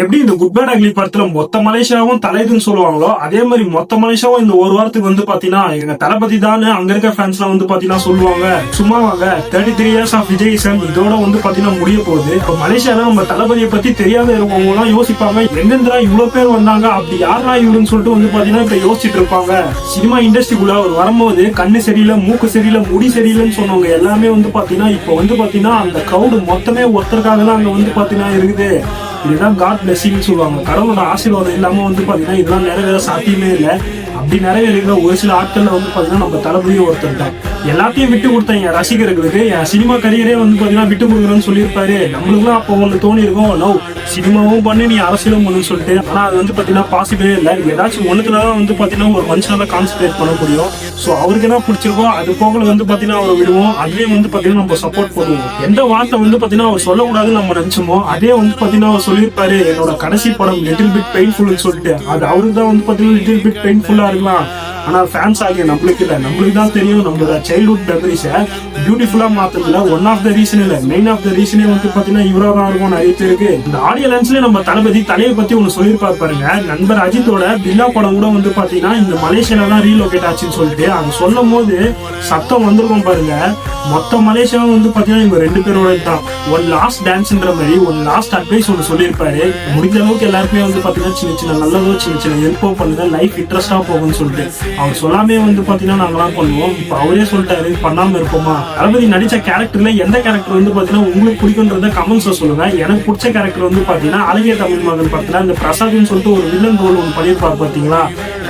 எப்படி இந்த good bad ugly படத்துல மொத்த மலேசியாவும் தலைதுன்னு சொல்லுவாங்களோ அதே மாதிரி மொத்த மலேசியாவும் இந்த ஒரு வாரத்துக்கு வந்து பாத்தீங்கன்னா எங்க தளபதி தான் அங்க இருக்க ஃபேன்ஸ் எல்லாம் வந்து பாத்தீங்கன்னா சொல்லுவாங்க. சும்மா வாங்க 33 years ஆஃப் விஜய் சார் இதோட வந்து பாத்தீங்கன்னா முடிய போகுது. இப்போ மலேசியால நம்ம தளபதியை பத்தி தெரியாத இருக்கவங்க எல்லாம் யோசிப்பாங்க, எங்கெந்தா இவ்வளவு பேர் வந்தாங்க, அப்படி யாரா இவருன்னு சொல்லிட்டு வந்து பாத்தீங்கன்னா இப்ப யோசிச்சுட்டு இருப்பாங்க. சினிமா இண்டஸ்ட்ரிக்குள்ள அவர் வரும்போது கண்ணு சரியில்லை, மூக்கு சரியில்லை, முடி சரியில்லைன்னு சொன்னவங்க எல்லாமே வந்து பாத்தீங்கன்னா இப்போ வந்து பாத்தீங்கன்னா அந்த கிரௌடு மொத்தமே ஒருத்தருக்காக தான் அங்க வந்து பாத்தீங்கன்னா இருக்குது. இதுதான் காட் பிளெஸிங்னு சொல்லுவாங்க. கடவுளோட ஆசீர்வாதம் இல்லாம வந்து பாத்தீங்கன்னா இதெல்லாம் நிறைவேற சாத்தியமே இல்லை. அப்படி நிறைவேறுகிற ஒரு சில ஆட்கள்ல வந்து பாத்தீங்கன்னா நம்ம தளபதியும் ஒருத்தர் தான். எல்லாத்தையும் விட்டு கொடுத்தேன் என் ரசிகர்களுக்கு, என் சினிமா கரியரே வந்து பாத்தீங்கன்னா விட்டு கொடுக்குறேன்னு சொல்லியிருப்பாரு. நம்மளுக்குலாம் அப்போ ஒன்று தோணி இருக்கும், நோ சினிமாவும் பண்ணி நீ அரசியலும் பண்ணுன்னு சொல்லிட்டு. ஆனா அது வந்து பாத்தீங்கன்னா பாசிபிளே இல்லை. ஏதாச்சும் ஒண்ணுத்துலதான் வந்து பாத்தீங்கன்னா ஒரு மனுஷனால கான்சென்ட்ரேட் பண்ண முடியும். ஸோ அவருக்கு என்ன பிடிச்சிருக்கோ அது போகல வந்து பாத்தீங்கன்னா அவரை விடுவோம். அதுலயும் வந்து பாத்தீங்கன்னா நம்ம சப்போர்ட் பண்ணுவோம். எந்த வார்த்தை வந்து பாத்தீங்கன்னா அவர் சொல்லக்கூடாதுன்னு நம்ம நினைச்சோமோ அதே வந்து பாத்தீங்கன்னா அவர் சொல்லியிருப்பாரு, என்னோட கடைசி படம் லிட்டில் பிட் பெயின்ஃபுல்னு சொல்லிட்டு. அது அவருக்கு தான் வந்து பாத்தீங்கன்னா லிட்டில் பிட் பெயின்ஃபுல்லா இருக்கலாம். ஆனா ஃபேன்ஸ் ஆகிய நம்மளுக்கு இல்லை, நம்மளுக்கு தான் தெரியும் நம்மளோட சைல்ட்ஹுட் மெமரிஸை பியூட்டிஃபுல்லா மாத்ததுல ஒன் ஆஃப் த ரீசன் இல்ல, மெயின் ஆஃப் த ரீசனே வந்து பாத்தீங்கன்னா இவரா தான் இருக்கும் நிறைய பேருக்கு. இந்த ஆடியோ லான்ச்ல நம்ம தளபதி தலையை பத்தி ஒண்ணு சொல்லியிருப்பாரு பாருங்க. நண்பர் அஜித்தோட பில்லா படம் கூட வந்து பாத்தீங்கன்னா இந்த மலேசியால தான் ரீலோகேட் ஆச்சுன்னு சொல்லிட்டு அது சொல்லும் போது சத்தம் வந்திருக்கும் பாருங்க. மொத்த மலேசியாவும் வந்து பாத்தீங்கன்னா இவங்க ரெண்டு பேரோட தான். ஒன் லாஸ்ட் டான்ஸ்ன்ற மாதிரி ஒரு லாஸ்ட் அட்வைஸ் ஒன்று சொல்லியிருப்பாரு. முடிஞ்ச அளவுக்கு எல்லாருக்குமே வந்து பாத்தீங்கன்னா சின்ன சின்ன நல்லதோ சின்ன சின்ன ஹெல்ப்போ பண்ணுங்க, லைஃப் இன்ட்ரெஸ்டா போகும்னு சொல்லிட்டு. அவர் சொல்லாமே வந்து பாத்தீங்கன்னா நாங்களாம் பண்ணுவோம். இப்ப அவரே சொல்லிட்டாரு, பண்ணாம இருப்போமா? தளபதி நடிச்ச கேரக்டர்ல எந்த கேரக்டர் வந்து பாத்தீங்கன்னா உங்களுக்கு பிடிக்கும்ன்றத கமெண்ட்ஸ்ல சொல்லுங்க. எனக்கு பிடிச்ச கேரக்டர் வந்து பாத்தீங்கன்னா அழகிய தமிழ் மகன் படத்துல இந்த பிரசாத்னு சொல்லிட்டு ஒரு வில்லன் ரோல் ஒன்று பண்ணியிருப்பாரு பாத்தீங்களா.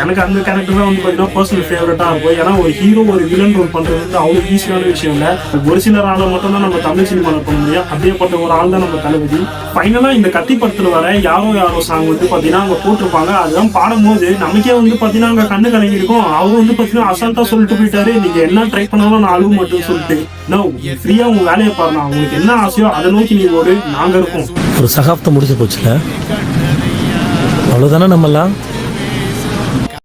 எனக்கு அந்த கேரக்டர் தான் வந்து பாத்தீங்கன்னா பர்சனல் ஃபேவரட்டா இருக்கும். ஏன்னா ஒரு ஹீரோ ஒரு வில்லன் ரோல் பண்றது வந்து அவ்வளவு ஈஸியான விஷயம் இல்ல. ஒரு சிலர் ஆளை மட்டும் தான் நம்ம தமிழ் சினிமால பண்ண முடியும். அப்படியேப்பட்ட ஒரு ஆள் தான் நம்ம தளபதி. ஃபைனலா இந்த கத்தி படத்துல வர யாரோ யாரோ சாங் வந்து பாத்தீங்கன்னா அங்க போட்டிருப்பாங்க. அதுதான் பாடும்போது நமக்கே வந்து பாத்தீங்கன்னா அங்க கண்ணு கலங்கி இருக்கும். அவங்க வந்து பாத்தீங்கன்னா அசால்ட்டா சொல்லிட்டு போயிட்டாரு, நீங்க என்ன ட்ரை பண்ணாலும் நான் அழுவு மட்டும் சொல்லிட்டு. நோ, ஃப்ரீயா உங்க வேலையை பாருங்க, உங்களுக்கு என்ன ஆசையோ அதை நோக்கி நீ ஓடு, நாங்க இருக்கோம். ஒரு சகாப்தம் முடிச்சு போச்சுல, அவ்வளவுதானே நம்மலாம்.